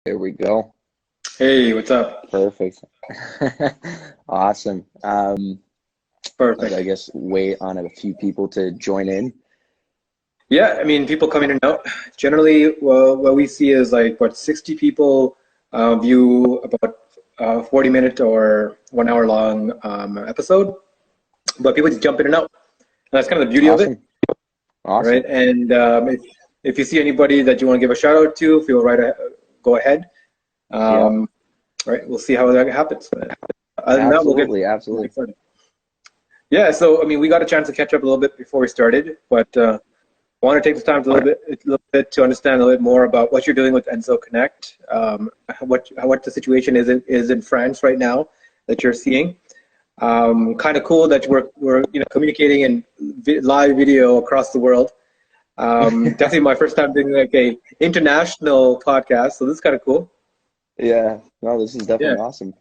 There we go. Hey, what's up? Perfect. Awesome. I Perfect. guess wait on a few people to join in. Yeah, I mean, people come in and out. Generally, well, what we see is like what 60 people view about 40-minute or 1 hour long episode, but people just jump in and out. And that's kind of the beauty of it, Awesome. Awesome. right? And if you see anybody that you want to give a shout out to, feel right, go ahead. Yeah, Um, right, we'll see how that happens. Other than that, absolutely. we'll Absolutely. get started. Yeah, so I mean, we got a chance to catch up a little bit before we started, but I want to take this time to a little bit to understand a little bit more about what you're doing with Enzo Connect, what the situation is in France right now that you're seeing. Kind of cool that we're communicating in live video across the world. Definitely my first time doing like a international podcast, so this is kind of cool. Yeah, no, this is Yeah. definitely awesome.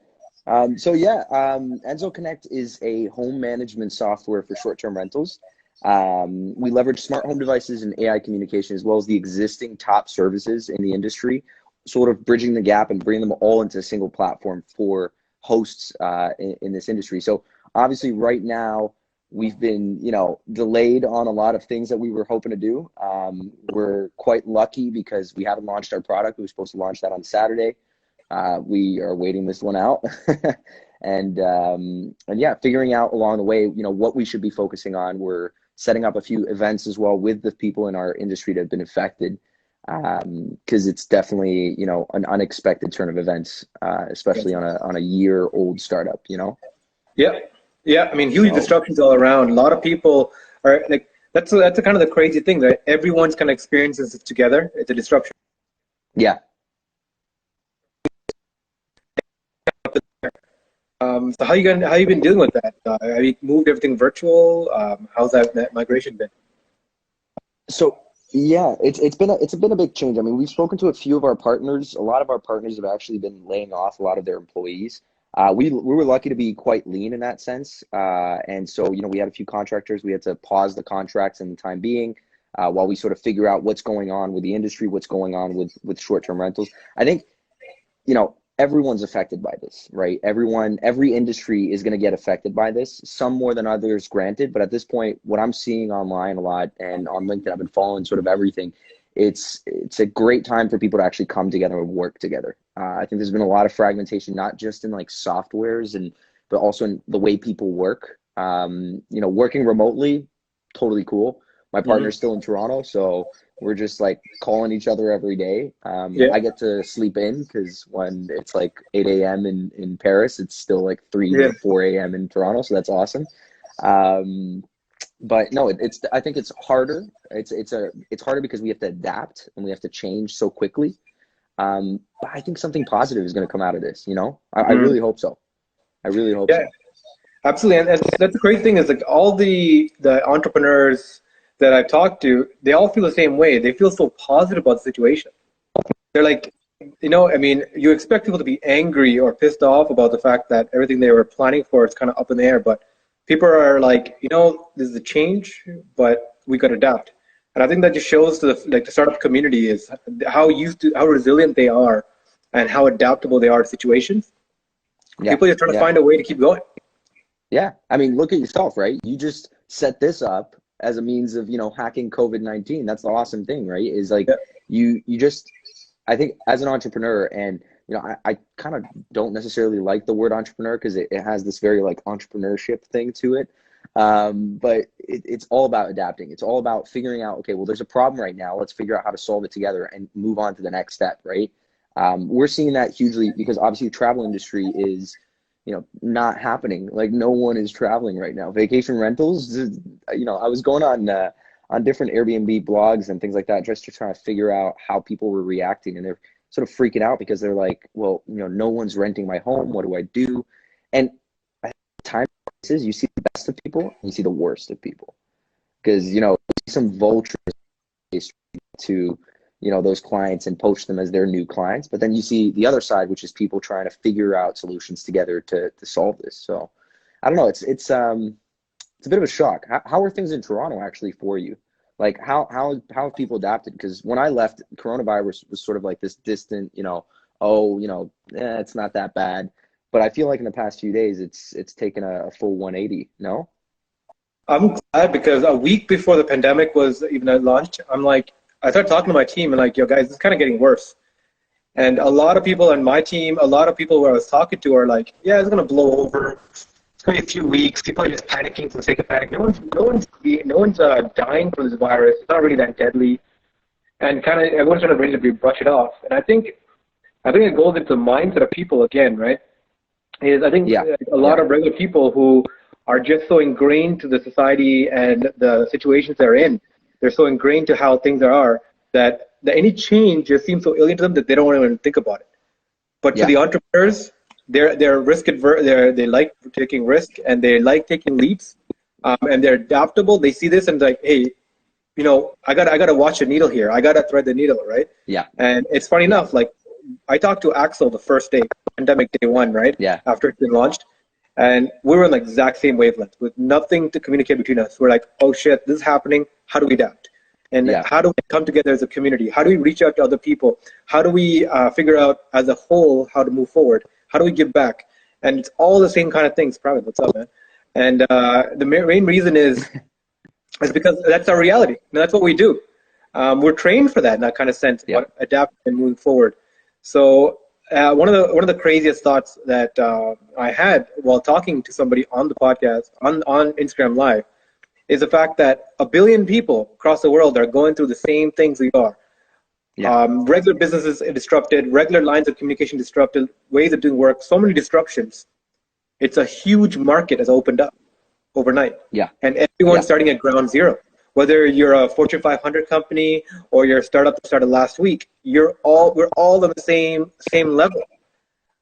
Enzo Connect is a home management software for short-term rentals. We leverage smart home devices and AI communication as well as the existing top services in the industry, sort of bridging the gap and bringing them all into a single platform for hosts in this industry. So obviously right now we've been, delayed on a lot of things that we were hoping to do. We're quite lucky because we haven't launched our product. We were supposed to launch that on Saturday. We are waiting this one out. And yeah, figuring out along the way, what we should be focusing on. We're setting up a few events as well with the people in our industry that have been affected, because it's definitely, an unexpected turn of events, especially on a year-old startup. Yeah, yeah. I mean, huge So disruptions all around. A lot of people are like, that's a kind of the crazy thing that everyone's kind of experiences it together. It's a disruption. yeah. So how you been dealing with that? Have you moved everything virtual? How's that migration been? So yeah, it's been a big change. I mean, we've spoken to a few of our partners. A lot of our partners have actually been laying off a lot of their employees. We were lucky to be quite lean in that sense, and so we had a few contractors. We had to pause the contracts in the time being, while we sort of figure out what's going on with the industry, what's going on with short-term rentals. I think everyone's affected by this, right? Every industry is going to get affected by this, some more than others, granted. But at this point, what I'm seeing online a lot and on LinkedIn, I've been following sort of everything. It's a great time for people to actually come together and work together. I think there's been a lot of fragmentation, not just in like softwares but also in the way people work. Working remotely, totally cool. My Hmm. partner's still in Toronto, so we're just like calling each other every day. Yeah, I get to sleep in because when it's like 8 a.m. in Paris, it's still like 3 yeah, to 4 a.m. in Toronto, so that's awesome. Um, but no, I think it's harder. It's harder because we have to adapt and we have to change so quickly. But I think something positive is going to come out of this. I mm, really hope so. I really hope yeah, so. absolutely. And that's the great thing is like all the entrepreneurs that I've talked to, they all feel the same way. They feel so positive about the situation. They're like, I mean, you expect people to be angry or pissed off about the fact that everything they were planning for is kind of up in the air, but people are like, this is a change, but we got to adapt. And I think that just shows to the startup community is how resilient they are and how adaptable they are to situations. Yeah, People are just trying to yeah. find a way to keep going. Yeah, I mean, look at yourself, right? You just set this up as a means of, hacking COVID-19. That's the awesome thing, right? Is like Yeah. you just, I think as an entrepreneur, and I kind of don't necessarily like the word entrepreneur because it has this very like entrepreneurship thing to it. But it's all about adapting. It's all about figuring out, okay, well, there's a problem right now. Let's figure out how to solve it together and move on to the next step, right? We're seeing that hugely because obviously the travel industry is not happening. Like no one is traveling right now. Vacation rentals, I was going on different Airbnb blogs and things like that just to try to figure out how people were reacting, and they're sort of freaking out because they're like, well, no one's renting my home. What do I do? And at times you see the best of people, and you see the worst of people because you see some vultures to those clients and poach them as their new clients, but then you see the other side, which is people trying to figure out solutions together to solve this. So I don't know, it's a bit of a shock. How are things in Toronto actually for you? Like how have people adapted? Because when I left, coronavirus was sort of like this distant oh, it's not that bad. But I feel like in the past few days, it's taken a full 180. No? I'm glad because a week before the pandemic was even launched, I started talking to my team and like, yo, guys, it's kind of getting worse. And a lot of people on my team, a lot of people who I was talking to are like, yeah, it's gonna blow over. It's gonna be a few weeks. People are just panicking for the sake of panic. No one's dying from this virus. It's not really that deadly, and kind of everyone's trying to ready to brush it off. And I think it goes into the mindset of people again, right? I think Yeah. a lot Yeah. of regular people who are just so ingrained to the society and the situations they're in, they're so ingrained to how things are that any change just seems so alien to them that they don't want to even think about it. But to Yeah. the entrepreneurs, they're risk adverse. They like taking risk and they like taking leaps, and they're adaptable. They see this and like, hey, I gotta watch the needle here. I gotta thread the needle, right? Yeah. And it's funny Yeah. enough, like I talked to Axel the first day, pandemic day one, right? Yeah. After it's been launched. And we were on the exact same wavelength with nothing to communicate between us. We're like, oh shit, this is happening. How do we adapt? And Yeah. how do we come together as a community? How do we reach out to other people? How do we figure out as a whole how to move forward? How do we give back? And it's all the same kind of things. Private, what's up, man? And the main reason is because that's our reality. And that's what we do. We're trained for that in that kind of sense, Yeah. adapt and moving forward. So one of the craziest thoughts that I had while talking to somebody on the podcast on Instagram Live is the fact that 1 billion people across the world are going through the same things we are. Yeah. Regular businesses disrupted, regular lines of communication disrupted, ways of doing work, so many disruptions. It's a huge market has opened up overnight. Yeah. And everyone's Yeah. starting at ground zero. Whether you're a Fortune 500 company or you're a startup that started last week, we're all on the same level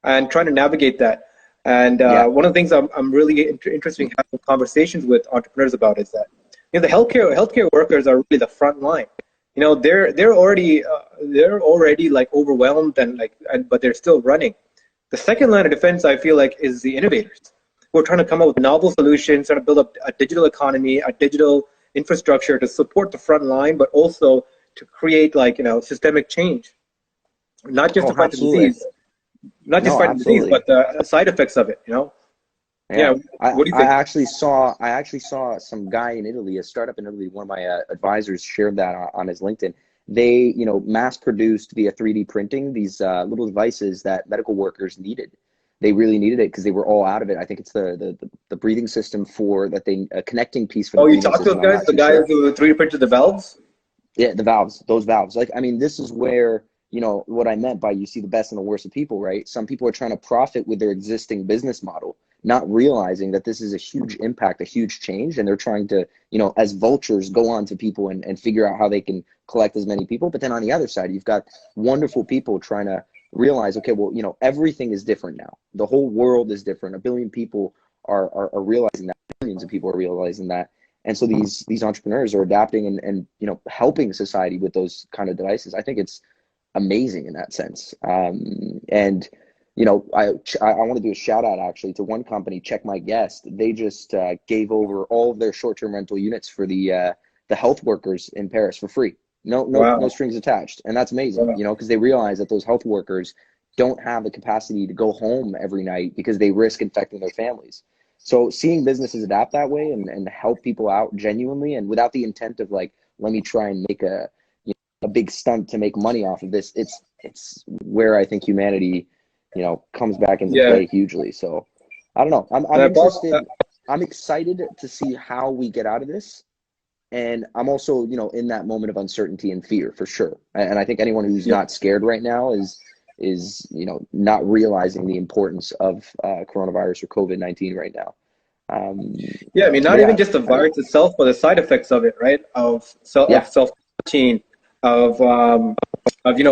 and trying to navigate that. And Yeah. one of the things I'm really interested in having conversations with entrepreneurs about is that the healthcare workers are really the front line. They're already like overwhelmed but they're still running. The second line of defense, I feel like, is the innovators who are trying to come up with novel solutions, trying to build up a digital economy, a digital infrastructure to support the front line, but also to create systemic change, not just Oh, to fight the absolutely. disease, not just No, fight the disease, absolutely. but the side effects of it. Yeah. Yeah. I, What do you I think? actually saw some guy in Italy, a startup in Italy. One of my advisors shared that on his LinkedIn. They, mass produced via 3D printing these little devices that medical workers needed. They really needed it because they were all out of it. I think it's the breathing system for that thing, a connecting piece for the Oh, you breathing talked to system. those I'm guys, not the too guys sure. who 3D printed the valves? Yeah, those valves. Like, I mean, this is where, what I meant by you see the best and the worst of people, right? Some people are trying to profit with their existing business model, not realizing that this is a huge impact, a huge change. And they're trying to, as vultures, go on to people and figure out how they can collect as many people. But then on the other side, you've got wonderful people trying to realize, okay, well, everything is different now. The whole world is different. 1 billion people are realizing that. Millions of people are realizing that. And so these entrepreneurs are adapting and helping society with those kind of devices. I think it's amazing in that sense. And I want to do a shout out actually to one company, Check My Guest. They just gave over all of their short-term rental units for the health workers in Paris for free. No Wow. strings attached, and that's amazing. Wow. Because they realize that those health workers don't have the capacity to go home every night because they risk infecting their families. So seeing businesses adapt that way and help people out genuinely and without the intent of like, let me try and make a big stunt to make money off of this, it's where I think humanity, comes back into Yeah. play hugely. So I don't know. I'm And I bought, interested. I'm excited to see how we get out of this. And I'm also, in that moment of uncertainty and fear for sure. And I think anyone who's yeah. not scared right now is not realizing the importance of coronavirus or COVID-19 right now. Yeah, I mean, not But yeah, even just the virus itself, but the side effects of it, right? Of yeah, self-quarantine, of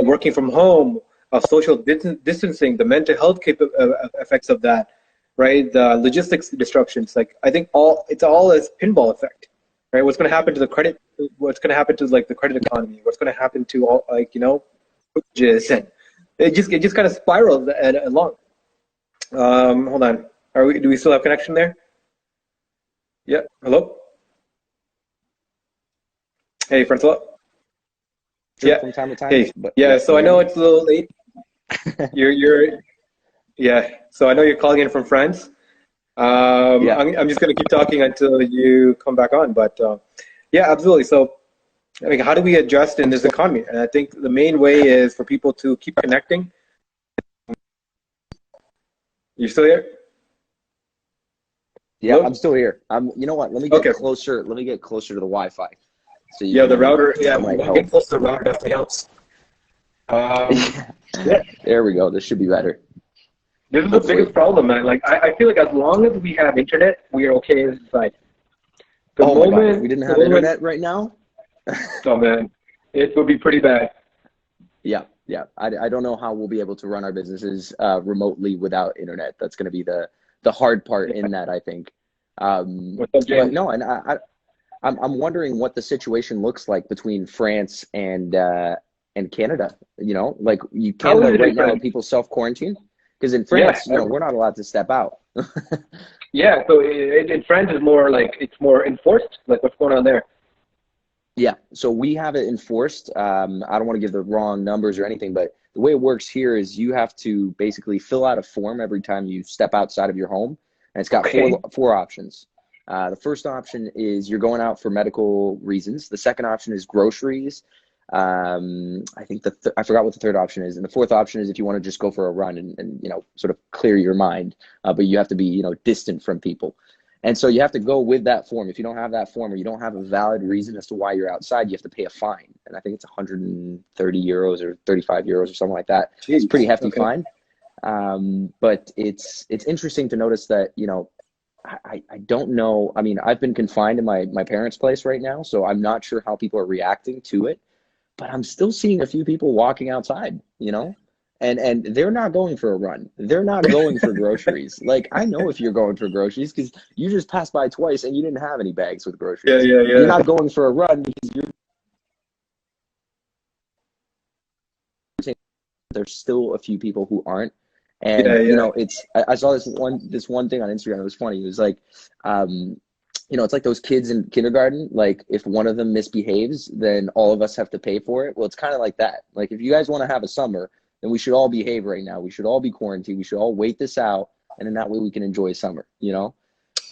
working from home, of social distancing, the mental health effects of that, right? The logistics disruptions. Like I think it's all a pinball effect, right? What's going to happen to the credit? What's going to happen to like the credit economy? What's going to happen to all mortgages, and it just kind of spirals along. Hold on. Do we still have connection there? Yeah. Hello. Hey, Francois. sure, Yeah. from time to time. Hey. But Yeah. yeah, So can I you hear know me? it's a little late. You're yeah. So I know you're calling in from France. Yeah. I'm just gonna keep talking until you come back on. But yeah, absolutely. So I mean, how do we adjust in this economy? And I think the main way is for people to keep connecting. You still here? Yeah, Hello? I'm still here. You know what? Let me get Okay. closer. Let me get closer to the Wi-Fi, so you Yeah, can the hear me. router. Yeah, That might getting help. close to the router definitely helps. Yeah, There we go. This should be better. this is the Hopefully. biggest problem, man. Like, I feel like as long as we have internet, we are okay in society. The Oh my God, if we moment, didn't the have moment, internet right now, oh man, it would be pretty bad. yeah, yeah. I don't know how we'll be able to run our businesses remotely without internet. That's going to be the hard part Yeah. in that, I think. What's up, But James? no, and I'm wondering what the situation looks like between France and Canada. You know, like How is Canada it in right now, France? people self-quarantine because in Yeah, France, we're not allowed to step out. yeah. So in France, is more like it's more enforced. Like, what's going on there? Yeah, so we have it enforced. I don't want to give the wrong numbers or anything, but the way it works here is you have to basically fill out a form every time you step outside of your home, and it's got Okay. four options. The first option is you're going out for medical reasons. The second option is groceries. I think I forgot what the third option is, and the fourth option is if you want to just go for a run and sort of clear your mind, but you have to be distant from people. And so you have to go with that form. If you don't have that form or you don't have a valid reason as to why you're outside, you have to pay a fine. And I think it's 130 euros or 35 euros or something like that. It's a pretty Jeez. hefty Okay. fine. But it's interesting to notice that, I don't know. I mean, I've been confined in my parents' place right now, so I'm not sure how people are reacting to it. But I'm still seeing a few people walking outside. And they're not going for a run. They're not going for groceries. Like, I know if you're going for groceries because you just passed by twice and you didn't have any bags with Yeah, groceries. yeah, You're yeah. not going for a run because there's still a few people who aren't. Yeah, And yeah. I saw this one thing on Instagram. It was funny. It was like, it's like those kids in kindergarten. Like, if one of them misbehaves, then all of us have to pay for it. Well, it's kind of like that. Like, if you guys want to have a summer, then we should all behave right now. We should all be quarantined. We should all wait this out, and then that way we can enjoy summer. But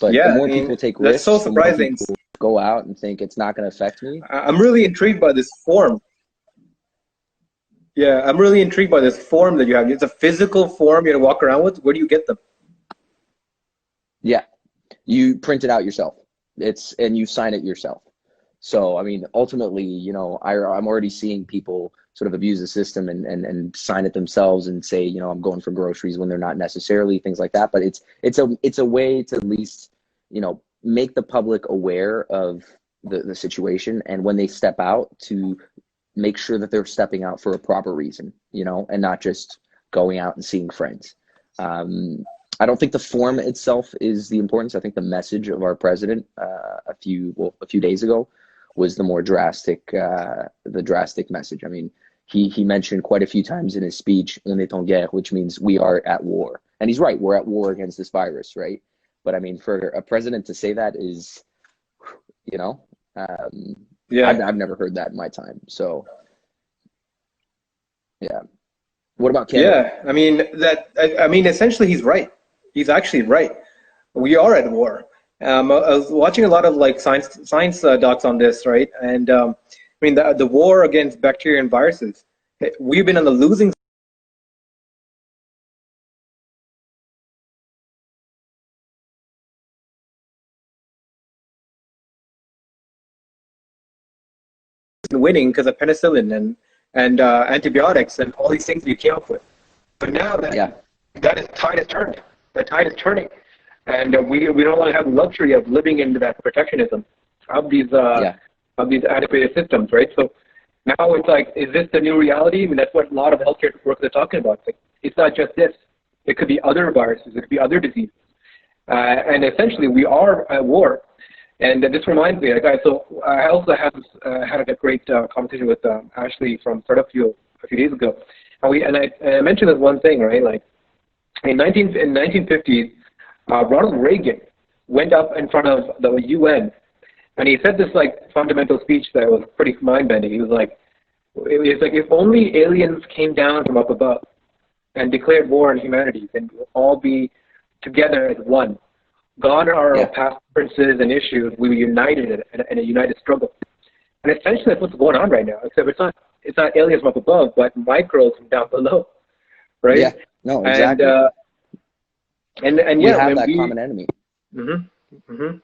the Yeah, I more mean, people take that's so risks, the more surprising. people go out and think it's not going to affect me. I'm really intrigued by this form. Yeah, I'm really intrigued by this form that you have. It's a physical form you have to walk around with. Where do you get them? Yeah, you print it out yourself. And you sign it yourself. So, I mean, ultimately, I'm already seeing people sort of abuse the system and sign it themselves and say, I'm going for groceries when they're not necessarily, things like that. But it's a way to at least, make the public aware of the situation, and when they step out, to make sure that they're stepping out for a proper reason, and not just going out and seeing friends. I don't think the form itself is the importance. I think the message of our president a few days ago was the drastic message. I mean, he mentioned quite a few times in his speech, "On est en guerre," which means we are at war. And he's right, we're at war against this virus, right? But I mean, for a president to say that is, you know, um, I've, Yeah, I've never heard that in my time. So, yeah. What about Canada? yeah. I mean, essentially, he's right. He's actually right. We are at war. I was watching a lot of like science docs on this, right? And I mean, the war against bacteria and viruses. We've been on the losing side, winning because of penicillin and antibiotics and all these things we came up with. But now Yeah, that tide has turned. The tide is turning, and we don't want to have the luxury of living into that protectionism of these yeah, antiquated systems, right? So now it's like, is this the new reality? I mean, that's what a lot of healthcare workers are talking about. It's not just this. It could be other viruses. It could be other diseases. And essentially, we are at war. And this reminds me, guys. So I also have had a great conversation with Ashley from Startup Fuel a few days ago, and I mentioned this one thing, right? Like in 1950s, Ronald Reagan went up in front of the UN, and he said this like fundamental speech that was pretty mind bending. He was like, if only aliens came down from up above, and declared war on humanity, then we'll all be together as one. Gone are our past differences and issues. We were united in a united struggle. And essentially that's what's going on right now, except it's not aliens from up above, but microbes from down below, right? Yeah, no, exactly. And we yeah, have that common enemy. Mm-hmm, mm-hmm.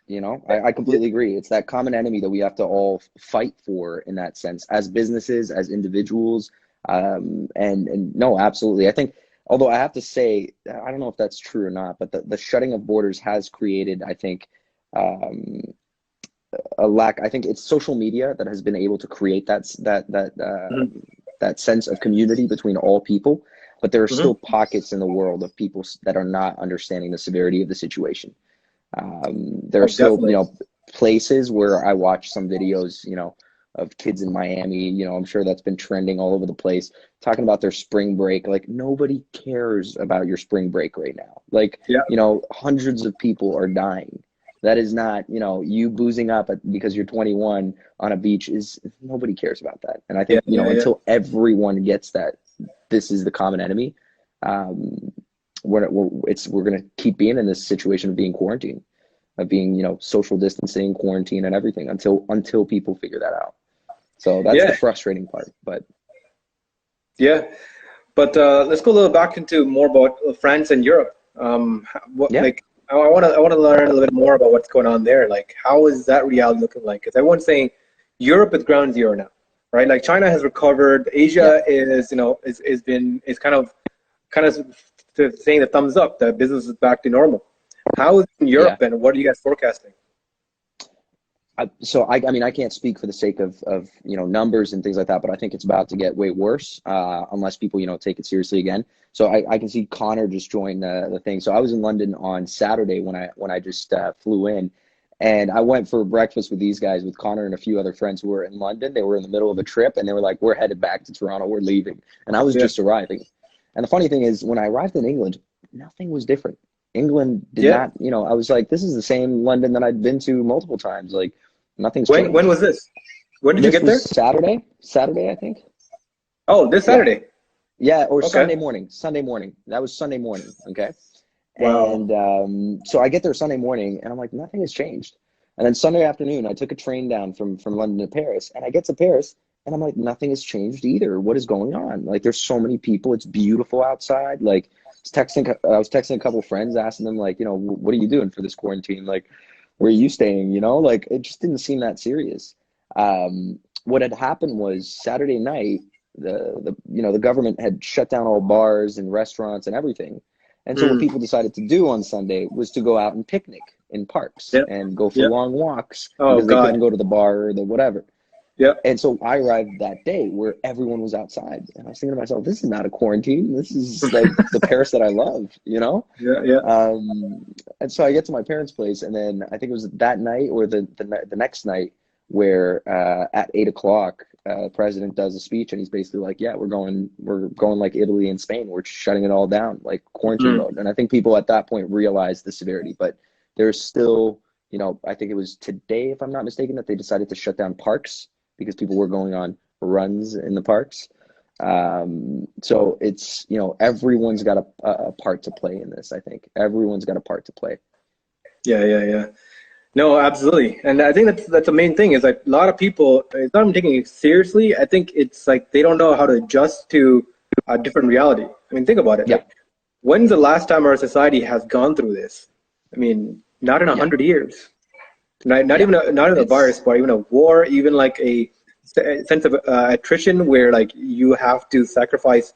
You know, I completely agree. It's that common enemy that we have to all fight for in that sense, as businesses, as individuals. And no, absolutely. I think, although I have to say, I don't know if that's true or not, but the shutting of borders has created, I think, a lack. I think it's social media that has been able to create that sense of community between all people. But there are still pockets in the world of people that are not understanding the severity of the situation. There are still, places where I watch some videos, of kids in Miami, I'm sure that's been trending all over the place, talking about their spring break. Like, nobody cares about your spring break right now. Like, hundreds of people are dying. That is not, you boozing up because you're 21 on a beach nobody cares about that. And I think, until everyone gets that, this is the common enemy. We're going to keep being in this situation of being quarantined, of being, social distancing, quarantine, and everything until people figure that out. So that's the frustrating part. But let's go a little back into more about France and Europe. Like, I want to learn a little bit more about what's going on there. Like, how is that reality looking like? Because everyone's saying Europe is ground zero now, right? Like, China has recovered. Asia is kind of saying the thumbs up. The business is back to normal. How is it in Europe, and what are you guys forecasting? So I mean, I can't speak for the sake of numbers and things like that, but I think it's about to get way worse unless people take it seriously again. So I can see Connor just joined the thing. So I was in London on Saturday when I just flew in, and I went for breakfast with these guys, with Connor and a few other friends who were in London. They were in the middle of a trip, and they were like, "We're headed back to Toronto. We're leaving," and I was just arriving. And the funny thing is, when I arrived in England, nothing was different. England did not, I was like, this is the same London that I'd been to multiple times. Like, nothing's changed. When was this? When did you get there? Saturday, I think. Oh, this Saturday. Yeah, or Sunday morning. That was Sunday morning, okay? Wow. And so I get there Sunday morning, and I'm like, nothing has changed. And then Sunday afternoon, I took a train down from London to Paris, and I get to Paris, and I'm like, nothing has changed either. What is going on? Like, there's so many people. It's beautiful outside. Like, I was texting a couple of friends, asking them, like, what are you doing for this quarantine? Like, where are you staying? Like, it just didn't seem that serious. What had happened was Saturday night, the government had shut down all bars and restaurants and everything. And so what people decided to do on Sunday was to go out and picnic in parks and go for long walks because they couldn't go to the bar or the whatever. Yeah. And so I arrived that day where everyone was outside, and I was thinking to myself, this is not a quarantine. This is like the Paris that I love, Yeah. And so I get to my parents' place, and then I think it was that night or the next night where at 8:00, the president does a speech, and he's basically like, we're going like Italy and Spain. We're shutting it all down, like quarantine mode. And I think people at that point realized the severity, but there's still, I think it was today, if I'm not mistaken, that they decided to shut down parks because people were going on runs in the parks. So it's, everyone's got a part to play in this. I think everyone's got a part to play. Yeah. No, absolutely. And I think that's the main thing is like a lot of people, it's not even taking it seriously. I think it's like they don't know how to adjust to a different reality. I mean, think about it. Yeah. Like, when's the last time our society has gone through this? I mean, not in 100 years. Not even a virus, but even a war, even like a sense of attrition where like you have to sacrifice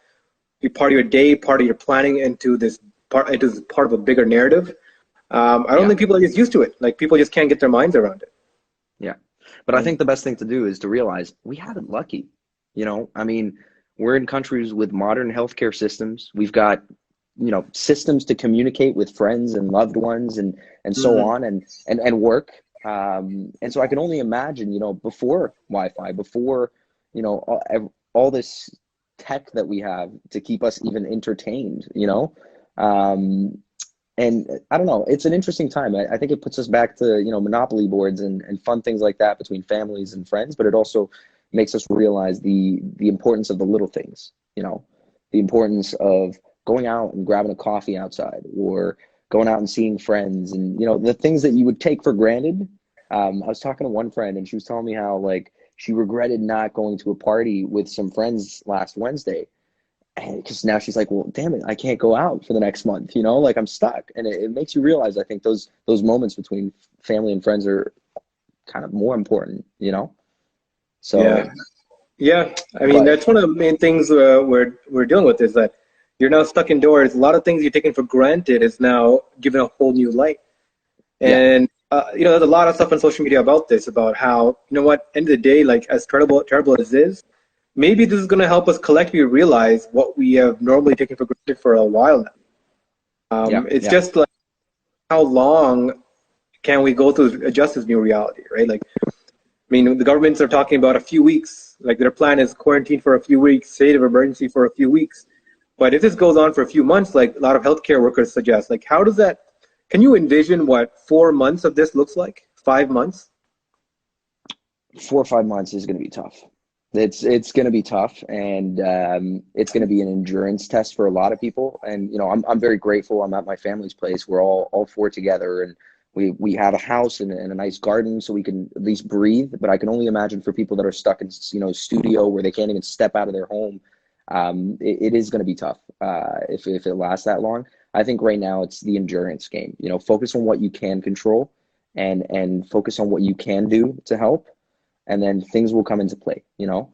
a part of your day, part of your planning into part of a bigger narrative. I don't think people are just used to it. Like, people just can't get their minds around it. Yeah. But I think the best thing to do is to realize we have it lucky. I mean, we're in countries with modern healthcare systems. We've got, systems to communicate with friends and loved ones and so on and work. And so I can only imagine, before Wi-Fi, before, all this tech that we have to keep us even entertained, and I don't know, it's an interesting time. I think it puts us back to, Monopoly boards and fun things like that between families and friends, but it also makes us realize the importance of the little things, the importance of going out and grabbing a coffee outside, or going out and seeing friends, and the things that you would take for granted. I was talking to one friend, and she was telling me how like she regretted not going to a party with some friends last Wednesday, and because now she's like, well, damn it, I can't go out for the next month, like I'm stuck. And it makes you realize, I think those moments between family and friends are kind of more important, so. Yeah. Yeah, I mean But that's one of the main things we're dealing with is that you're now stuck indoors. A lot of things you're taking for granted is now given a whole new light. yeah, And there's a lot of stuff on social media about this, about how end of the day, like as terrible as it is, maybe this is going to help us collectively realize what we have normally taken for granted for a while now. yeah, It's yeah, just like how long can we go through adjust this new reality, right? Like, I mean, the governments are talking about a few weeks. Like their plan is quarantine for a few weeks, state of emergency for a few weeks. But if this goes on for a few months, like a lot of healthcare workers suggest, like how does that? Can you envision what 4 months of this looks like? 5 months? 4 or 5 months is going to be tough. It's going to be tough, and it's going to be an endurance test for a lot of people. And I'm very grateful. I'm at my family's place. We're all four together, and we have a house and a nice garden, so we can at least breathe. But I can only imagine for people that are stuck in studio where they can't even step out of their home. It is going to be tough if it lasts that long. I think right now it's the endurance game. Focus on what you can control, and focus on what you can do to help, and then things will come into play. Yeah.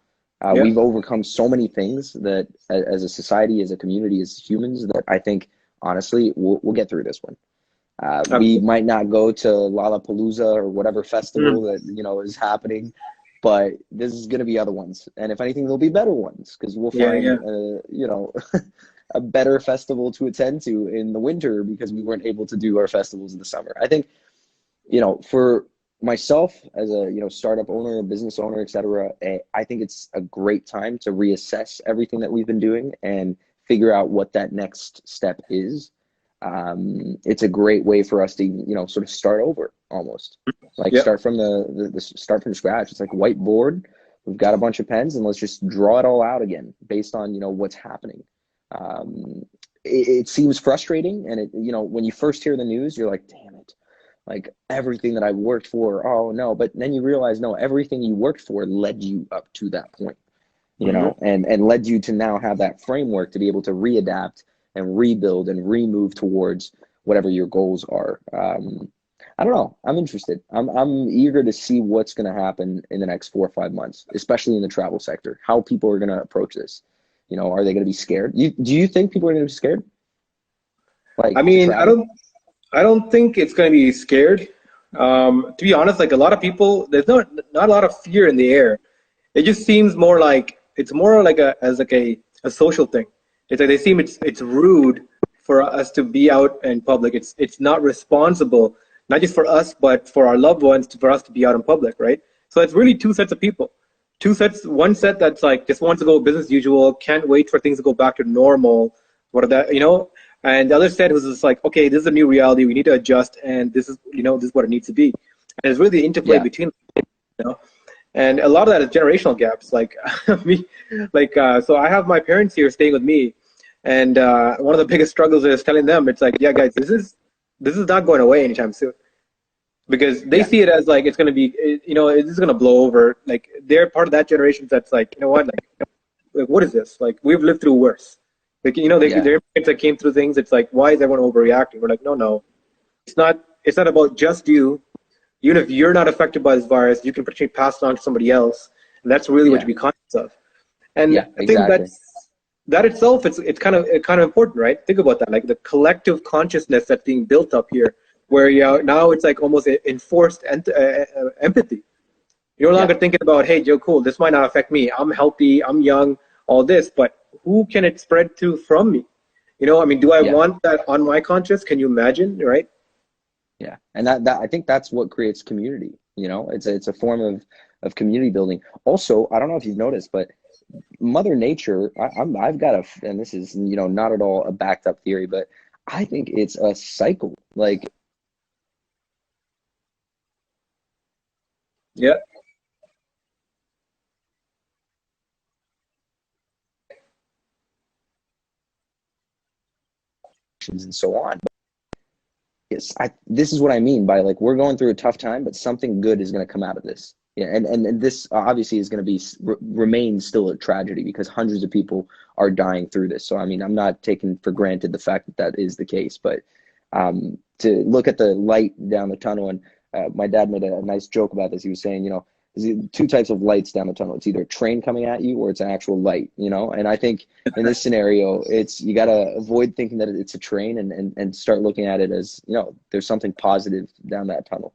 We've overcome so many things that as a society, as a community, as humans, that I think honestly we'll get through this one. We Absolutely. might not go to Lollapalooza or whatever festival Mm. that is happening, but this is going to be other ones, and if anything, there'll be better ones, because we'll Yeah, find yeah. a better festival to attend to in the winter because we weren't able to do our festivals in the summer. I think for myself as a startup owner, business owner, etc., I think it's a great time to reassess everything that we've been doing and figure out what that next step is. It's a great way for us to sort of start over, almost like Yeah. start from the start from scratch. It's like whiteboard. We've got a bunch of pens, and let's just draw it all out again based on what's happening. It seems frustrating, and when you first hear the news, you're like, damn it, like everything that I worked for, oh no. But then you realize, no, everything you worked for led you up to that point, Hmm. and led you to now have that framework to be able to readapt and rebuild and remove towards whatever your goals are. I don't know. I'm interested. I'm eager to see what's going to happen in the next 4 or 5 months, especially in the travel sector, how people are going to approach this. Are they going to be scared? Do you think people are going to be scared, I like, to mean, travel? I don't think it's going to be scared. To be honest, like a lot of people, there's not a lot of fear in the air. It just seems more like it's more like a social thing. It's like they seem it's rude for us to be out in public. It's not responsible, not just for us, but for our loved ones, for us to be out in public, right? So it's really two sets of people. Two sets, one set that's like just wants to go business as usual, can't wait for things to go back to normal, what are that, and the other set was just like, okay, this is a new reality, we need to adjust, and this is what it needs to be. And it's really the interplay Yeah. between, and a lot of that is generational gaps. Like me, so I have my parents here staying with me, and one of the biggest struggles is telling them, it's like, yeah, guys, this is not going away anytime soon, because they Yeah. see it as like it's going to be, it's going to blow over. Like they're part of that generation that's like, you know what, like what is this? Like we've lived through worse. Like Yeah. their parents that came through things. It's like, why is everyone overreacting? We're like, no, no, it's not about just you. Even if you're not affected by this virus, you can potentially pass it on to somebody else, and that's really what you Yeah. be conscious of. And Yeah. I think Exactly. that itself, it's kind of important, right? Think about that, like the collective consciousness that's being built up here, where now it's like almost enforced empathy. You're no Yeah. longer thinking about, hey, Joe, cool, this might not affect me. I'm healthy, I'm young, all this, but who can it spread to from me? I mean, do I Yeah. want that on my conscience? Can you imagine, right? Yeah. And that I think that's what creates community. It's a form of community building. Also, I don't know if you've noticed, but Mother Nature, I've got and this is not at all a backed up theory, but I think it's a cycle. Like, Yeah. emissions and so on. Yes, this is what I mean by like we're going through a tough time, but something good is going to come out of this. Yeah, and this obviously is going to be remain still a tragedy because hundreds of people are dying through this. So I mean, I'm not taking for granted the fact that that is the case, but to look at the light down the tunnel, and my dad made a nice joke about this. He was saying, you know, there's two types of lights down the tunnel. It's either a train coming at you or it's an actual light, you know? And I think in this scenario, you got to avoid thinking that it's a train and start looking at it as, you know, there's something positive down that tunnel.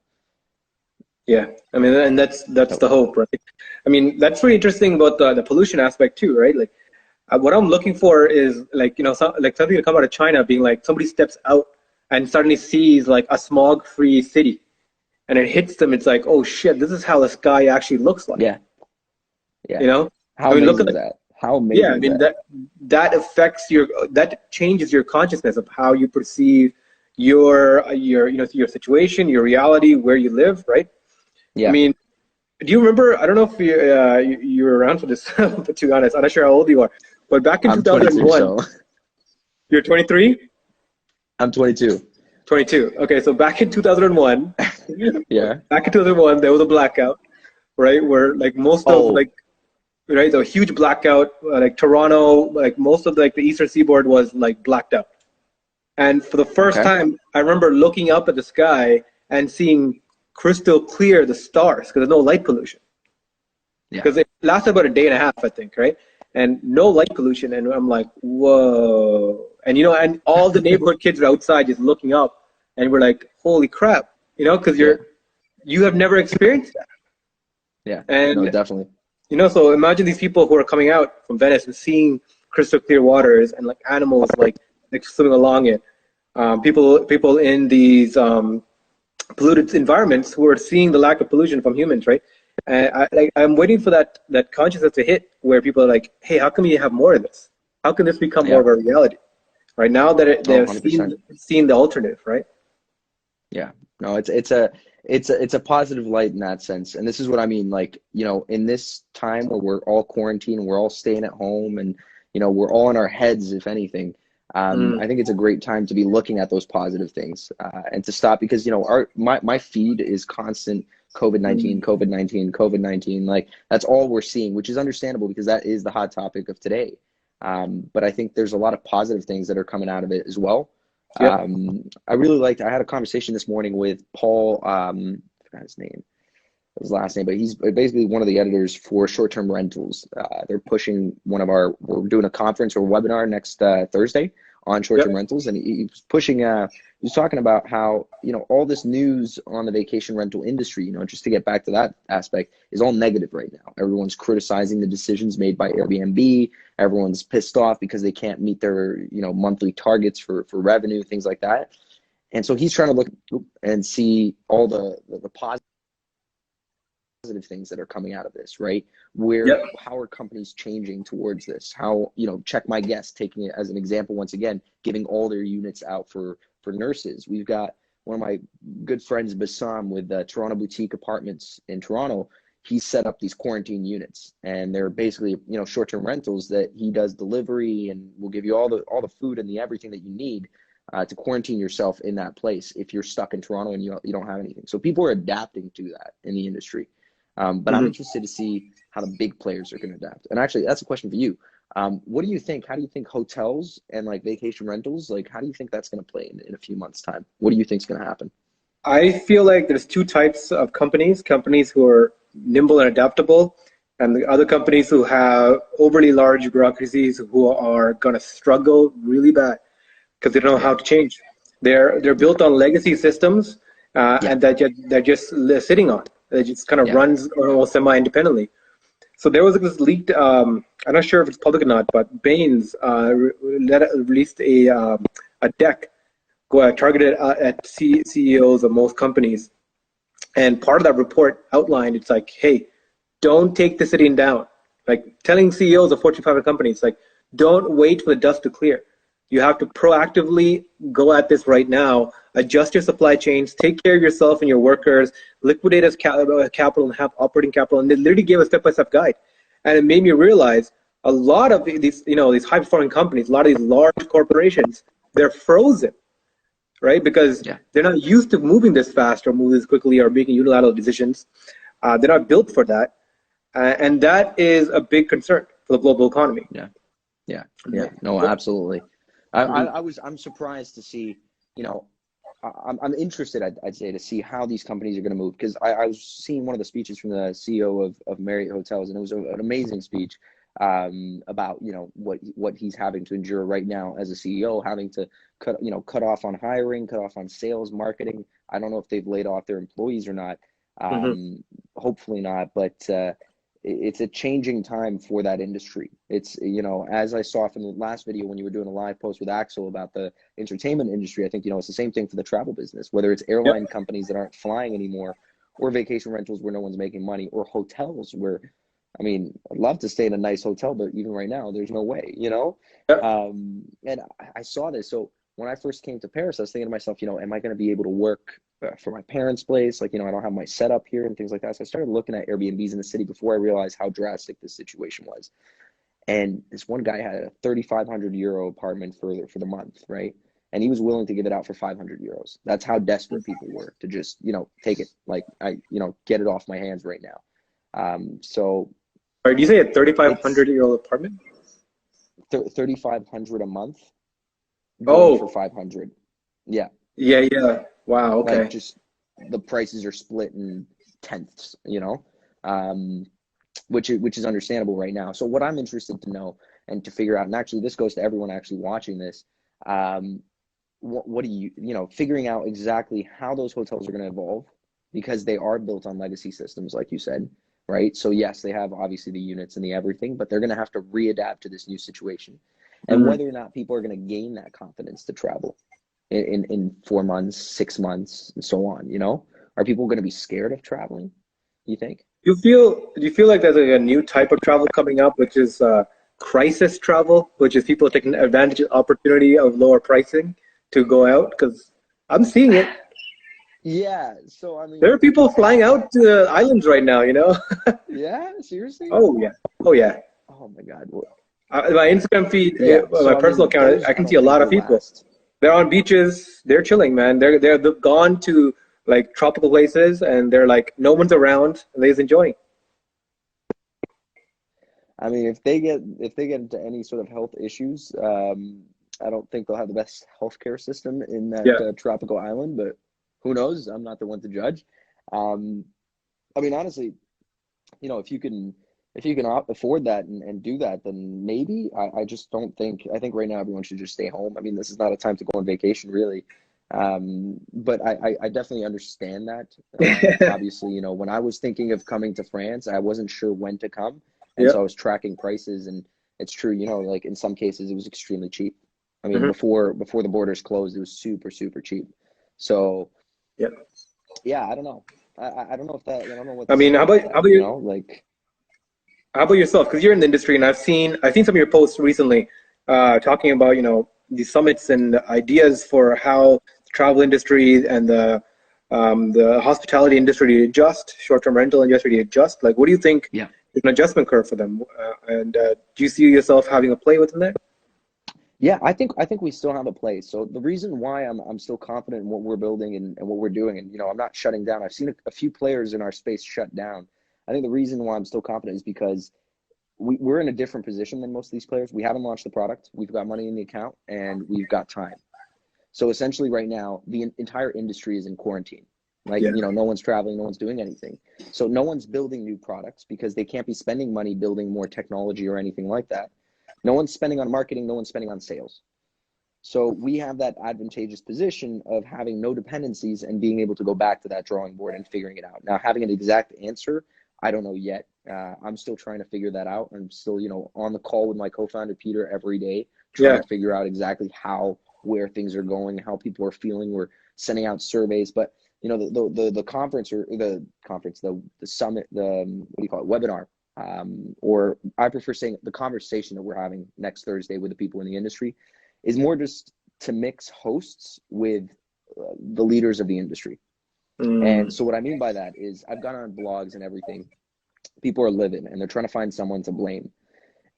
Yeah, I mean, and that's the hope, right? I mean, that's very interesting about the pollution aspect too, right? Like, what I'm looking for is like, you know, like something to come out of China being like somebody steps out and suddenly sees like a smog-free city, and it hits them. It's like, oh shit, this is how the sky actually looks like. Yeah, yeah. You know, how amazing is that? How amazing? Yeah, I mean that affects that changes your consciousness of how you perceive your you know, your situation, your reality, where you live, right? Yeah. I mean, do you remember? I don't know if you were around for this, but to be honest, I'm not sure how old you are. But back in 2001, so. You're 23? I'm 22. 22. Okay, so back in 2001, yeah. Back in 2001, there was a blackout, right? Where like most of like, right, the huge blackout, like Toronto, like most of like the eastern seaboard was like blacked out. And for the first time, I remember looking up at the sky and seeing crystal clear the stars because there's no light pollution. Because it lasted about a day and a half, I think, right? And no light pollution, and I'm like, whoa. And you know, and all the neighborhood kids are outside just looking up, and we're like, holy crap, you know, because you have never experienced that. Yeah, and no, definitely. You know, so imagine these people who are coming out from Venice and seeing crystal clear waters and like animals like swimming along it. People in these polluted environments who are seeing the lack of pollution from humans, right? And I'm waiting for that consciousness to hit where people are like, hey, how can we have more of this? How can this become more of a reality? Right now that they've seen the alternative, right? Yeah, no, it's a positive light in that sense. And this is what I mean, like, you know, in this time where we're all quarantined, we're all staying at home, and, you know, we're all in our heads, if anything. I think it's a great time to be looking at those positive things and to stop, because, you know, my feed is constant COVID-19, COVID-19, COVID-19. Like, that's all we're seeing, which is understandable because that is the hot topic of today. But I think there's a lot of positive things that are coming out of it as well. Yep. I had a conversation this morning with Paul, I forgot his name, his last name, but he's basically one of the editors for short-term rentals. They're pushing we're doing a conference or webinar next Thursday on short-term rentals, and he was pushing, he was talking about how, you know, all this news on the vacation rental industry, you know, just to get back to that aspect, is all negative right now. Everyone's criticizing the decisions made by Airbnb. Everyone's pissed off because they can't meet their, you know, monthly targets for revenue, things like that. And so he's trying to look and see all the positive things that are coming out of this, right? How are companies changing towards this? How, you know, Check My Guest, taking it as an example once again, giving all their units out for nurses. We've got one of my good friends, Bassam, with Toronto Boutique Apartments in Toronto. He set up these quarantine units, and they're basically, you know, short-term rentals that he does delivery and will give you all the food and the everything that you need to quarantine yourself in that place if you're stuck in Toronto and you don't have anything. So people are adapting to that in the industry. But I'm interested to see how the big players are going to adapt. And actually, that's a question for you. What do you think? How do you think hotels and like vacation rentals, like how do you think that's going to play in a few months' time? What do you think is going to happen? I feel like there's two types of companies who are nimble and adaptable, and the other companies who have overly large bureaucracies who are going to struggle really bad because they don't know how to change. They're built on legacy systems and that they're just sitting on. It just kind of runs almost semi-independently. So there was this leaked, I'm not sure if it's public or not, but Bain's released a deck targeted at CEOs of most companies. And part of that report outlined, it's like, hey, don't take the sitting down. Like telling CEOs of Fortune 500 companies, like, don't wait for the dust to clear. You have to proactively go at this right now, adjust your supply chains, take care of yourself and your workers, liquidate as capital and have operating capital. And they literally gave a step-by-step guide. And it made me realize a lot of these, you know, these high-performing companies, a lot of these large corporations they're frozen, right? Because Yeah. they're not used to moving this fast or moving this quickly or making unilateral decisions. They're not built for that. And that is a big concern for the global economy. Yeah. Yeah. Yeah. No, absolutely. I'm surprised to see, you know, I'm interested, I'd say, to see how these companies are going to move, because I was seeing one of the speeches from the CEO of Marriott Hotels, and it was an amazing speech about, you know, what he's having to endure right now as a CEO, having to cut off on hiring, cut off on sales, marketing. I don't know if they've laid off their employees or not. Mm-hmm. Hopefully not, but it's a changing time for that industry. It's, you know, as I saw from the last video when you were doing a live post with Axel about the entertainment industry, I think, you know, it's the same thing for the travel business, whether it's Yep. airline companies that aren't flying anymore, or vacation rentals where no one's making money, or hotels where, I mean, I'd love to stay in a nice hotel, but even right now, there's no way, you know? Yep. And I saw this. So when I first came to Paris, I was thinking to myself, you know, am I going to be able to work for my parents' place? Like, you know, I don't have my setup here and things like that. So I started looking at Airbnbs in the city before I realized how drastic this situation was. And this one guy had a 3,500 euro apartment for the month, right? And he was willing to give it out for 500 euros. That's how desperate people were to just, you know, take it. Like, get it off my hands right now. So Or do you say a it's 3,500-year-old apartment? 3,500 a month going for Oh, 500. Yeah. yeah, yeah. Wow, Like, okay. just the prices are split in tenths, you know, which is understandable right now. So what I'm interested to know and to figure out, and actually this goes to everyone actually watching this, what do you know, figuring out exactly how those hotels are going to evolve, because they are built on legacy systems, like you said, right? So yes, they have obviously the units and the everything, but they're going to have to readapt to this new situation, and Mm-hmm. whether or not people are going to gain that confidence to travel in 4 months, 6 months, and so on. You know, are people going to be scared of traveling, you think? Do you feel like there's like a new type of travel coming up, which is crisis travel, which is people taking advantage of opportunity of lower pricing to go out? Because I'm seeing it. Yeah. So I There mean, are people flying out to the islands right now, you know? yeah, seriously. Oh yeah. Oh yeah. Oh my God. Well, My Instagram feed, yeah. my So I personal mean, account, those I I can see don't a think lot of will people. last. They're on beaches. They're chilling, man. They're gone to like tropical places, and they're like no one's around, and they're just enjoying. I mean, if they get into any sort of health issues, I don't think they'll have the best healthcare system in that Yeah. tropical island. But who knows? I'm not the one to judge. Um, I mean, honestly, you know, if you can afford that and do that, then maybe. I just don't think. I think right now everyone should just stay home. I mean, this is not a time to go on vacation, really. But I definitely understand that. Obviously, you know, when I was thinking of coming to France, I wasn't sure when to come, and so I Yep. was tracking prices, and it's true, you know, like in some cases it was extremely cheap. I mean, Hmm. before the borders closed, it was super cheap. So Yep. yeah, I don't know. I don't know if that. I don't know what I to mean, say how about about how that. about You you? know, like. How about yourself? Because you're in the industry, and I've seen some of your posts recently, talking about the summits and the ideas for how the travel industry and the hospitality industry adjust, short-term rental industry adjust. Like, what do you think Yeah. is an adjustment curve for them? And do you see yourself having a play within there? Yeah, I think we still have a place. So the reason why I'm still confident in what we're building and what we're doing, and you know, I'm not shutting down. I've seen a few players in our space shut down. I think the reason why I'm still confident is because we're in a different position than most of these players. We haven't launched the product. We've got money in the account and we've got time. So essentially, right now, the entire industry is in quarantine. Like, Yeah. you know, no one's traveling, no one's doing anything. So no one's building new products because they can't be spending money building more technology or anything like that. No one's spending on marketing, no one's spending on sales. So we have that advantageous position of having no dependencies and being able to go back to that drawing board and figuring it out. Now, having an exact answer, I don't know yet. I'm still trying to figure that out. I'm still, you know, on the call with my co-founder Peter every day, trying Yeah. to figure out exactly where things are going, how people are feeling. We're sending out surveys, but you know, the conference or the summit, what do you call it, webinar, or I prefer saying the conversation that we're having next Thursday with the people in the industry is more just to mix hosts with the leaders of the industry. And Mm. so what I mean by that is I've gone on blogs and everything. People are living and they're trying to find someone to blame.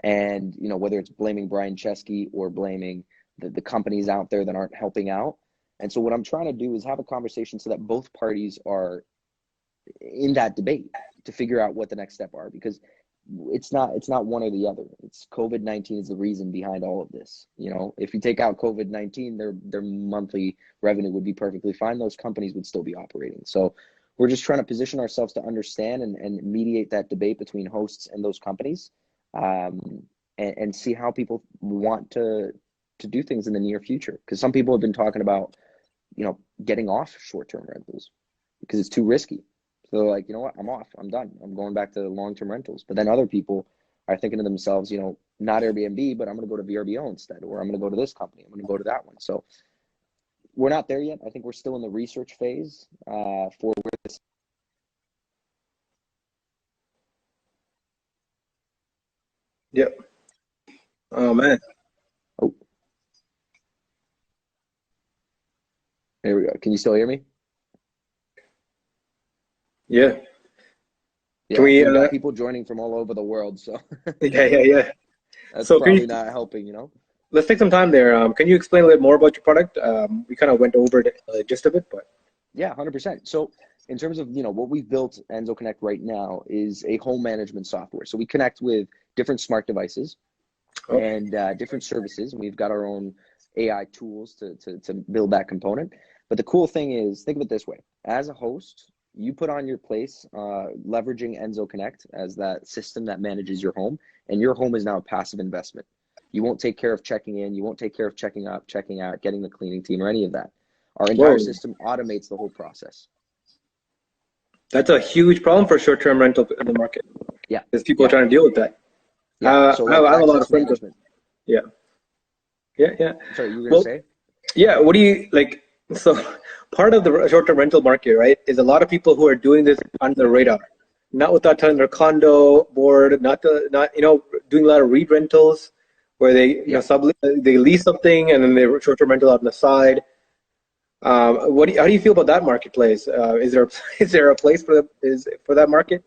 And, you know, whether it's blaming Brian Chesky or blaming the companies out there that aren't helping out. And so what I'm trying to do is have a conversation so that both parties are in that debate to figure out what the next step are, because it's not one or the other. It's COVID-19 is the reason behind all of this. If you take out COVID-19, their monthly revenue would be perfectly fine. Those companies would still be operating. So we're just trying to position ourselves to understand and mediate that debate between hosts and those companies, and see how people want to do things in the near future. Because some people have been talking about, getting off short-term rentals because it's too risky. So they're like, you know what, I'm off, I'm done, I'm going back to long-term rentals. But then other people are thinking to themselves, not Airbnb, but I'm going to go to VRBO instead, or I'm going to go to this company, I'm going to go to that one. So we're not there yet. I think we're still in the research phase for where this. Yep. Oh man. Oh, there we go. Can you still hear me? Yeah. Yeah, Can we? we've got people joining from all over the world, so Yeah, yeah, yeah. that's So can probably you? not helping. Let's take some time there. Can you explain a little more about your product? We kind of went over the gist of it, but Yeah, 100%. So in terms of, what we've built Enzo Connect right now is a home management software. So we connect with different smart devices okay. and different services. And we've got our own AI tools to build that component. But the cool thing is, think of it this way. As a host, you put on your place, leveraging Enzo Connect as that system that manages your home, and your home is now a passive investment. You won't take care of checking in, you won't take care of checking up, checking out, getting the cleaning team, or any of that. Our entire Whoa, system automates the whole process. that's a huge problem for short-term rental in the market. Yeah, Because people are yeah, trying to deal with that. yeah. So I like have a lot of access friends. management. Yeah, yeah, yeah. Sorry, you were gonna Well, say? yeah. What do you like? So, part of the short-term rental market, right, is a lot of people who are doing this under the radar, not without telling their condo board, not doing a lot of read rentals, where they Yeah. they lease something and then they short-term rental out on the side. How do you feel about that marketplace? Is there is there a place for that market?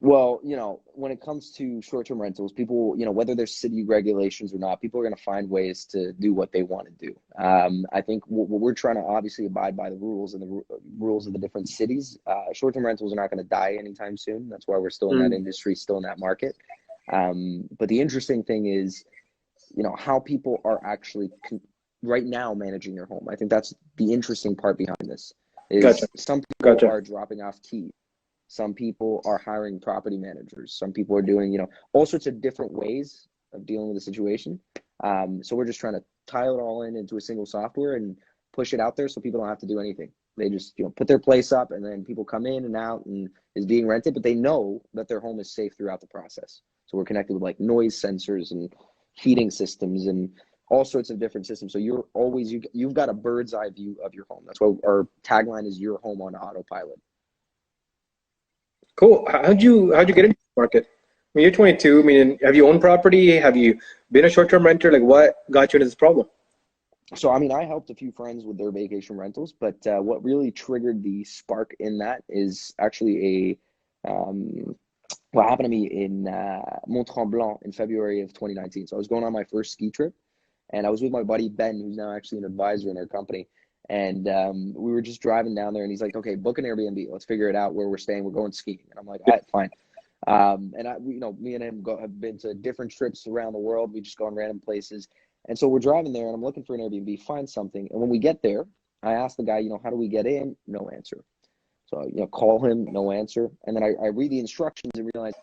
Well, when it comes to short-term rentals, people, whether there's city regulations or not, people are going to find ways to do what they want to do. I think what we're trying to obviously abide by the rules and the rules of the different cities. Short-term rentals are not going to die anytime soon. That's why we're still in that Mm. industry, still in that market. But the interesting thing is, how people are actually right now managing their home. I think that's the interesting part behind this. Gotcha, Is some people gotcha. are dropping off keys. Some people are hiring property managers. Some people are doing, all sorts of different ways of dealing with the situation. So we're just trying to tile it all into a single software and push it out there so people don't have to do anything. They just, put their place up, and then people come in and out and is being rented, but they know that their home is safe throughout the process. So we're connected with like noise sensors and heating systems and all sorts of different systems. So you've got a bird's eye view of your home. That's why our tagline is your home on autopilot. Cool. How'd you get into the market? I mean, you're 22. I mean, have you owned property? Have you been a short-term renter? Like, what got you into this problem? So, I mean, I helped a few friends with their vacation rentals, but what really triggered the spark in that is actually what happened to me in Mont Tremblant in February of 2019. So I was going on my first ski trip, and I was with my buddy Ben, who's now actually an advisor in our company. And we were just driving down there, and he's like, "Okay, book an Airbnb. Let's figure it out where we're staying. We're going skiing." And I'm like, "All right, fine." And me and him have been to different trips around the world. We just go in random places. And so we're driving there, and I'm looking for an Airbnb, find something. And when we get there, I ask the guy, how do we get in? No answer. So, call him, no answer. And then I read the instructions and realize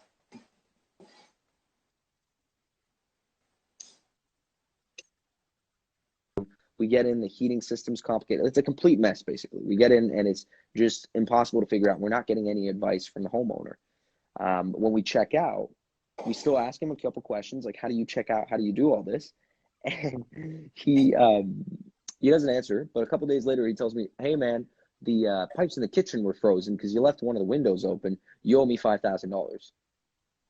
we get in, the heating system's complicated. It's a complete mess, basically. We get in, and it's just impossible to figure out. We're not getting any advice from the homeowner. When we check out, we still ask him a couple questions, like, how do you check out? How do you do all this? And he doesn't answer. But a couple days later, he tells me, "Hey, man, the pipes in the kitchen were frozen because you left one of the windows open. You owe me $5,000."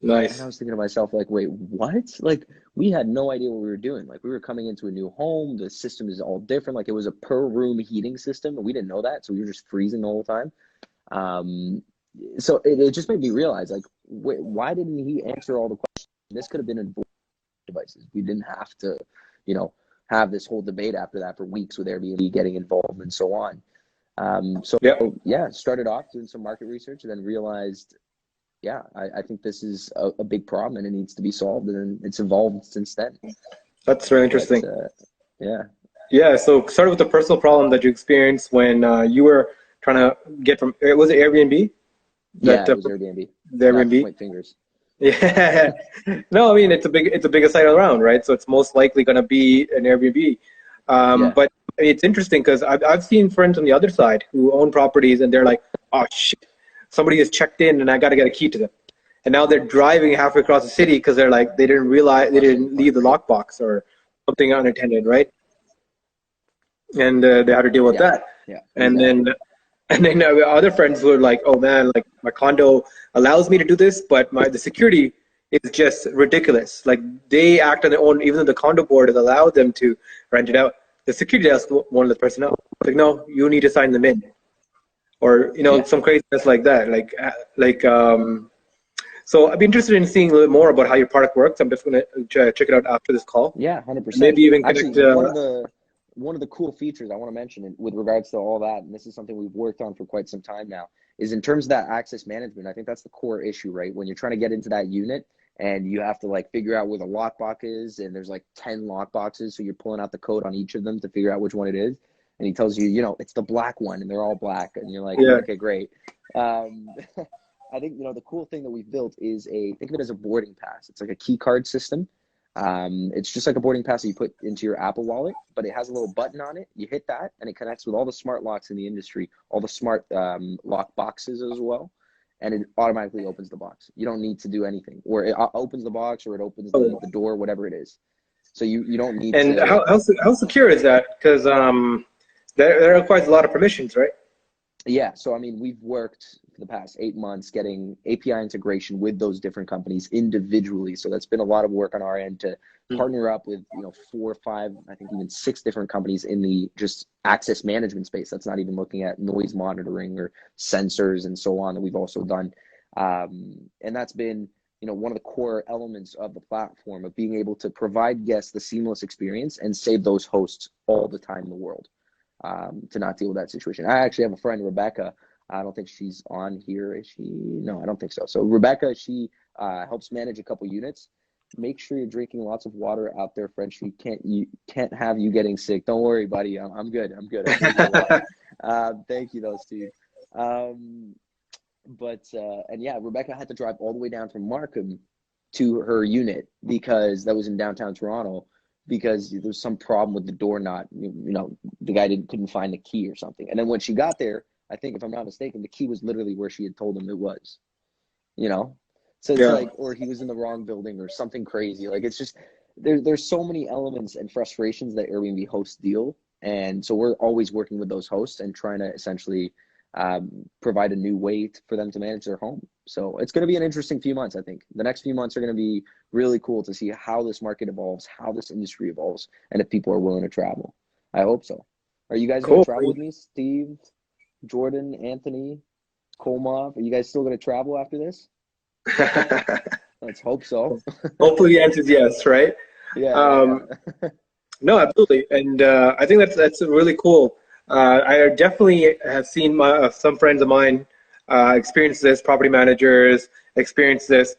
And I Nice. was thinking to myself, like, wait, what? Like, we had no idea what we were doing. Like, we were coming into a new home. The system is all different. Like, it was a per room heating system, and we didn't know that. So we were just freezing the whole time. Um, so it just made me realize, like, wait, why didn't he answer all the questions? This could have been in devices. We didn't have to, you know, have this whole debate after that for weeks with Airbnb getting involved and so on. Yeah. Yeah, started off doing some market research and then realized, yeah, I think this is a big problem and it needs to be solved, and then it's evolved since then. That's really interesting. But, yeah. Yeah. So started with the personal problem that you experienced when you were trying to get from, was it Airbnb? Yeah, it was Airbnb. The Not to Airbnb. point fingers. Yeah. No, I mean, it's the biggest site around, right? So it's most likely going to be an Airbnb. Yeah. But it's interesting because I've seen friends on the other side who own properties and they're like, oh shit, somebody has checked in and I got to get a key to them. And now they're driving halfway across the city because they're like, they didn't realize, they didn't leave the lockbox or something unattended, right? And they had to deal with that. Yeah. And then other friends were like, oh man, like my condo allows me to do this, but the security is just ridiculous. Like they act on their own, even though the condo board has allowed them to rent it out. The security desk won't let the person out. Like, no, you need to sign them in, or some craziness like that. So I'd be interested in seeing a little more about how your product works. I'm just gonna check it out after this call. Yeah, 100%. Maybe even connect. Actually, one of the cool features I want to mention with regards to all that, and this is something we've worked on for quite some time now, is in terms of that access management. I think that's the core issue, right? When you're trying to get into that unit and you have to like figure out where the lockbox is, and there's like 10 lockboxes, so you're pulling out the code on each of them to figure out which one it is, and he tells you, it's the black one, and they're all black, and you're like, okay, great. I think the cool thing that we've built is think of it as a boarding pass. It's like a key card system. It's just like a boarding pass that you put into your Apple Wallet, but it has a little button on it. You hit that, and it connects with all the smart locks in the industry, all the smart lock boxes as well, and it automatically opens the box. You don't need to do anything, or it opens the box, or it opens the door, whatever it is. So you don't need. And how secure is that? Because that requires a lot of permissions, right? Yeah, so I mean, we've worked for the past 8 months getting API integration with those different companies individually. So that's been a lot of work on our end to partner up with 4 or 5, I think even 6 different companies in the just access management space. That's not even looking at noise monitoring or sensors and so on that we've also done. And that's been one of the core elements of the platform, of being able to provide guests the seamless experience and save those hosts all the time in the world. To not deal with that situation. I actually have a friend, Rebecca. I don't think she's on here. Is she? No, I don't think so. So Rebecca, she helps manage a couple units. Make sure you're drinking lots of water out there, friend. She can't have you getting sick. Don't worry, buddy. I'm good. I'm good. Thank you, though, Steve. And yeah, Rebecca had to drive all the way down from Markham to her unit because that was in downtown Toronto, because there was some problem with the door knot. The guy couldn't find the key or something. And then when she got there, I think if I'm not mistaken, the key was literally where she had told him it was. So it's like, or he was in the wrong building or something crazy. Like, it's just there's so many elements and frustrations that Airbnb hosts deal, and so we're always working with those hosts and trying to essentially provide a new way for them to manage their home. So it's going to be an interesting few months. I think the next few months are going to be really cool to see how this market evolves, how this industry evolves, and if people are willing to travel. I hope so. Are you guys going to travel with me, Steve, Jordan, Anthony, Kolmov? Are you guys still going to travel after this? Let's hope so. Hopefully the answer is yes, right? Yeah. No, absolutely. And I think that's really cool. I definitely have seen some friends of mine experience this, property managers experience this.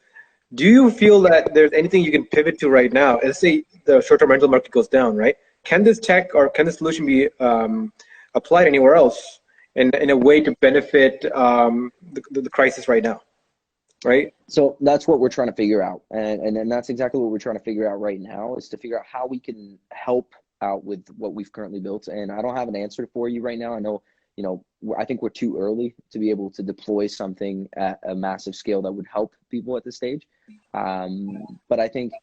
Do you feel that there's anything you can pivot to right now? Let's say the short-term rental market goes down, right? Can this tech or can this solution be applied anywhere else in a way to benefit the crisis right now, right? So that's what we're trying to figure out. And that's exactly what we're trying to figure out right now, is to figure out how we can help out with what we've currently built. And I don't have an answer for you right now. I know, I think we're too early to be able to deploy something at a massive scale that would help people at this stage. But I think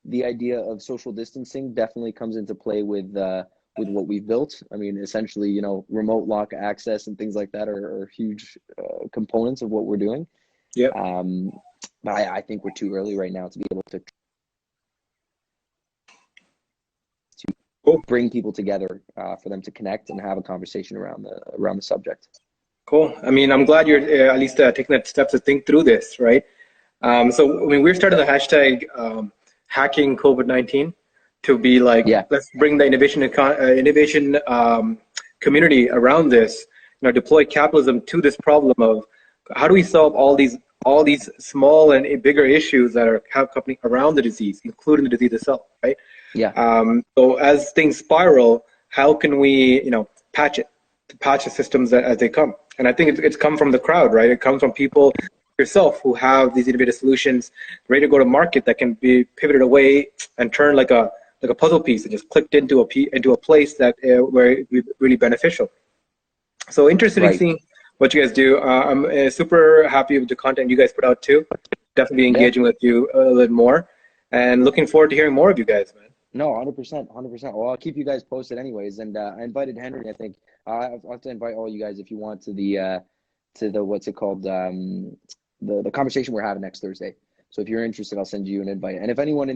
the idea of social distancing definitely comes into play with what we've built. I mean, essentially, remote lock access and things like that are huge components of what we're doing. Yeah. But I think we're too early right now to be able to bring people together for them to connect and have a conversation around the subject. Cool. I mean, I'm glad you're at least taking that step to think through this, right? So, I mean, we're starting the hashtag hacking COVID-19. to be like, Yeah. let's bring the innovation community around this, deploy capitalism to this problem of how do we solve all these small and bigger issues that are happening around the disease, including the disease itself, right? Yeah. So as things spiral, how can we, patch the systems as they come? And I think it's come from the crowd, right? It comes from people yourself who have these innovative solutions ready to go to market that can be pivoted away and turned like a puzzle piece and just clicked into a place that where it would be really beneficial. So interested in Right. seeing what you guys do. I'm super happy with the content you guys put out too. Definitely be Yeah. engaging with you a little bit more, and looking forward to hearing more of you guys, man. No, 100%, 100%. Well, I'll keep you guys posted anyways. And I invited Henry. I think I'll have to invite all you guys if you want to the what's it called, the conversation we're having next Thursday. So if you're interested, I'll send you an invite. And if anyone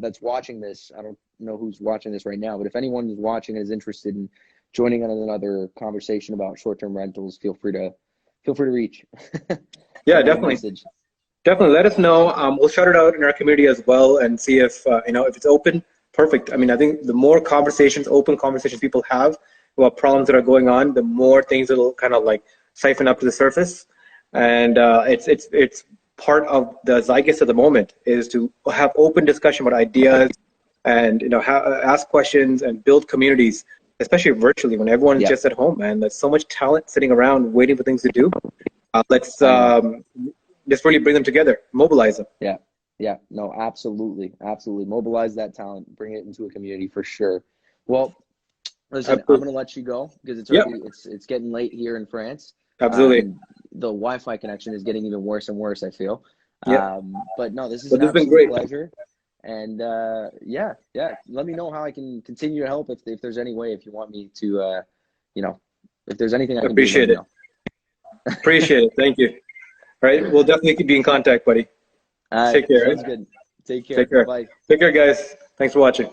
that's watching this, I don't know who's watching this right now, but if anyone is watching and is interested in joining on another conversation about short-term rentals, feel free to reach. Yeah, Send me a definitely. message. Definitely let us know. We'll shout it out in our community as well and see if if it's open. Perfect. I mean, I think the more open conversations people have about problems that are going on, the more things it'll kind of like siphon up to the surface. And it's part of the zeitgeist of the moment is to have open discussion about ideas and ask questions and build communities, especially virtually when everyone's Yeah, just at home. Man, there's so much talent sitting around waiting for things to do. Let's I know. just really bring them together, mobilize them. Yeah. Yeah. No, absolutely. Absolutely. Mobilize that talent, bring it into a community for sure. Well, listen, I'm Absolutely. gonna let you go because it's Yep. already it's getting late here in France. Absolutely. And the Wi-Fi connection is getting even worse and worse, I feel. Yeah. But no, this is But an this has been absolute great. pleasure. And yeah, yeah. Let me know how I can continue to help if there's any way, if you want me to you know, if there's anything I can do, let Appreciate me it. know. Appreciate it. Thank you. All right. We'll definitely be in contact, buddy. All right, Take care. sounds Right? good. Take care. Take care. Bye. Take care, guys. Thanks for watching.